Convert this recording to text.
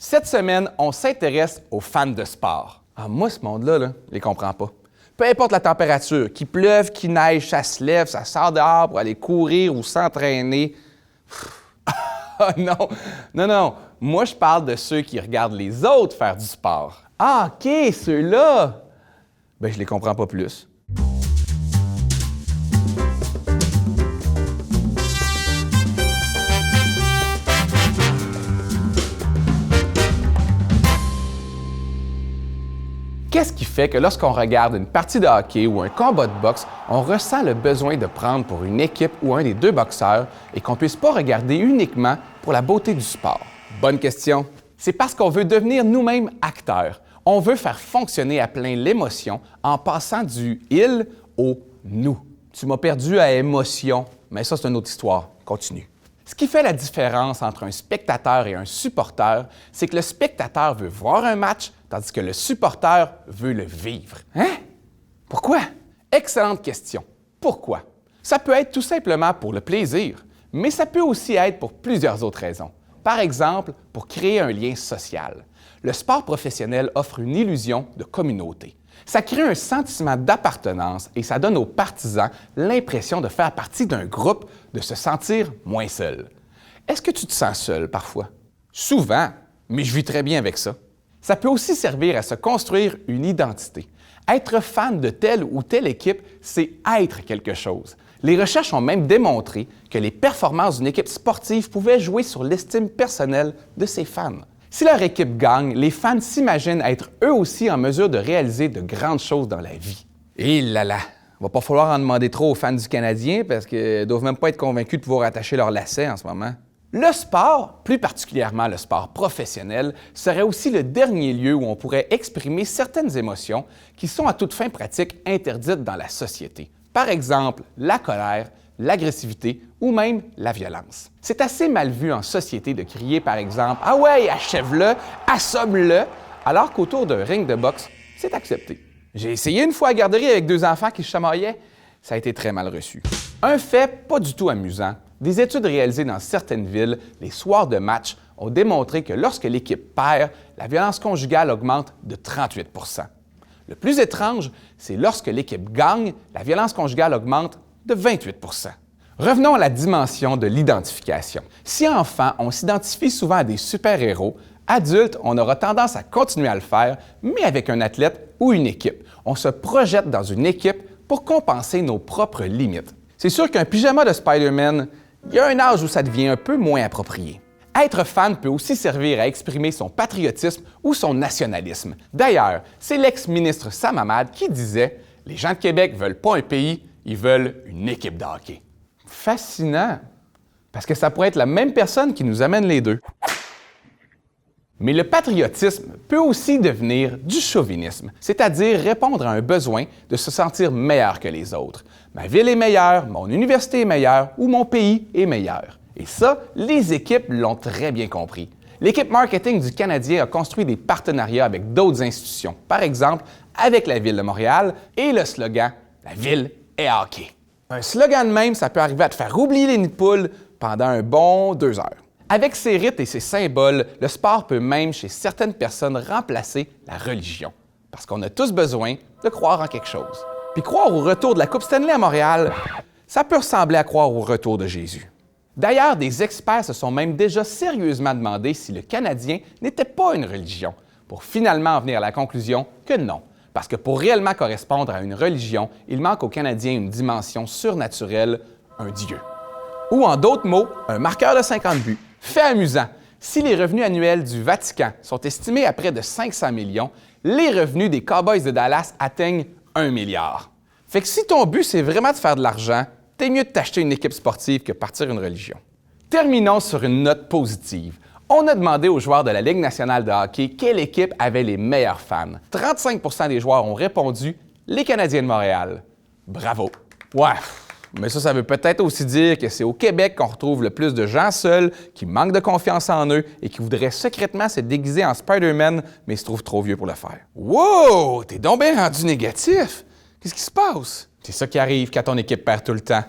Cette semaine, on s'intéresse aux fans de sport. Ah, moi, ce monde-là, je les comprends pas. Peu importe la température, qu'il pleuve, qu'il neige, ça se lève, ça sort dehors pour aller courir ou s'entraîner. Ah non. Moi, je parle de ceux qui regardent les autres faire du sport. Ah, OK, ceux-là. Ben, je les comprends pas plus. Qu'est-ce qui fait que lorsqu'on regarde une partie de hockey ou un combat de boxe, on ressent le besoin de prendre pour une équipe ou un des deux boxeurs et qu'on ne puisse pas regarder uniquement pour la beauté du sport? Bonne question. C'est parce qu'on veut devenir nous-mêmes acteurs. On veut faire fonctionner à plein l'émotion en passant du « il » au « nous ». Tu m'as perdu à émotion, mais ça, c'est une autre histoire. Continue. Ce qui fait la différence entre un spectateur et un supporter, c'est que le spectateur veut voir un match, tandis que le supporter veut le vivre. Hein? Pourquoi? Excellente question. Pourquoi? Ça peut être tout simplement pour le plaisir, mais ça peut aussi être pour plusieurs autres raisons. Par exemple, pour créer un lien social. Le sport professionnel offre une illusion de communauté. Ça crée un sentiment d'appartenance et ça donne aux partisans l'impression de faire partie d'un groupe, de se sentir moins seul. Est-ce que tu te sens seul parfois? Souvent, mais je vis très bien avec ça. Ça peut aussi servir à se construire une identité. Être fan de telle ou telle équipe, c'est être quelque chose. Les recherches ont même démontré que les performances d'une équipe sportive pouvaient jouer sur l'estime personnelle de ses fans. Si leur équipe gagne, les fans s'imaginent être eux aussi en mesure de réaliser de grandes choses dans la vie. Et là, va pas falloir en demander trop aux fans du Canadien parce qu'ils ne doivent même pas être convaincus de pouvoir attacher leurs lacets en ce moment. Le sport, plus particulièrement le sport professionnel, serait aussi le dernier lieu où on pourrait exprimer certaines émotions qui sont à toute fin pratique interdites dans la société. Par exemple, la colère, l'agressivité ou même la violence. C'est assez mal vu en société de crier, par exemple, « Ah ouais, achève-le, assomme-le », alors qu'autour d'un ring de boxe, c'est accepté. J'ai essayé une fois à la garderie avec deux enfants qui se chamaillaient. Ça a été très mal reçu. Un fait pas du tout amusant, des études réalisées dans certaines villes, les soirs de match, ont démontré que lorsque l'équipe perd, la violence conjugale augmente de 38 %. Le plus étrange, c'est lorsque l'équipe gagne, la violence conjugale augmente de 28 %. Revenons à la dimension de l'identification. Si enfant, on s'identifie souvent à des super-héros, adulte, on aura tendance à continuer à le faire, mais avec un athlète ou une équipe. On se projette dans une équipe pour compenser nos propres limites. C'est sûr qu'un pyjama de Spider-Man, il y a un âge où ça devient un peu moins approprié. Être fan peut aussi servir à exprimer son patriotisme ou son nationalisme. D'ailleurs, c'est l'ex-ministre Sam Hamad qui disait « Les gens de Québec ne veulent pas un pays, ils veulent une équipe de hockey. » Fascinant, parce que ça pourrait être la même personne qui nous amène les deux. Mais le patriotisme peut aussi devenir du chauvinisme, c'est-à-dire répondre à un besoin de se sentir meilleur que les autres. Ma ville est meilleure, mon université est meilleure ou mon pays est meilleur. Et ça, les équipes l'ont très bien compris. L'équipe marketing du Canadien a construit des partenariats avec d'autres institutions, par exemple avec la Ville de Montréal et le slogan « La ville est hockey ». Un slogan de même, ça peut arriver à te faire oublier les nids de poules pendant un bon 2 heures. Avec ses rites et ses symboles, le sport peut même, chez certaines personnes, remplacer la religion. Parce qu'on a tous besoin de croire en quelque chose. Puis croire au retour de la Coupe Stanley à Montréal, ça peut ressembler à croire au retour de Jésus. D'ailleurs, des experts se sont même déjà sérieusement demandé si le Canadien n'était pas une religion, pour finalement en venir à la conclusion que non. Parce que pour réellement correspondre à une religion, il manque aux Canadiens une dimension surnaturelle, un Dieu. Ou en d'autres mots, un marqueur de 50 buts. Fait amusant, si les revenus annuels du Vatican sont estimés à près de 500 millions, les revenus des Cowboys de Dallas atteignent 1 milliard. Fait que si ton but, c'est vraiment de faire de l'argent, t'es mieux de t'acheter une équipe sportive que partir une religion. Terminons sur une note positive. On a demandé aux joueurs de la Ligue nationale de hockey quelle équipe avait les meilleurs fans. 35 % des joueurs ont répondu « Les Canadiens de Montréal ». Bravo! Ouais, mais ça veut peut-être aussi dire que c'est au Québec qu'on retrouve le plus de gens seuls, qui manquent de confiance en eux et qui voudraient secrètement se déguiser en Spider-Man, mais se trouvent trop vieux pour le faire. Wow! T'es donc bien rendu négatif! Qu'est-ce qui se passe? C'est ça qui arrive quand ton équipe perd tout le temps.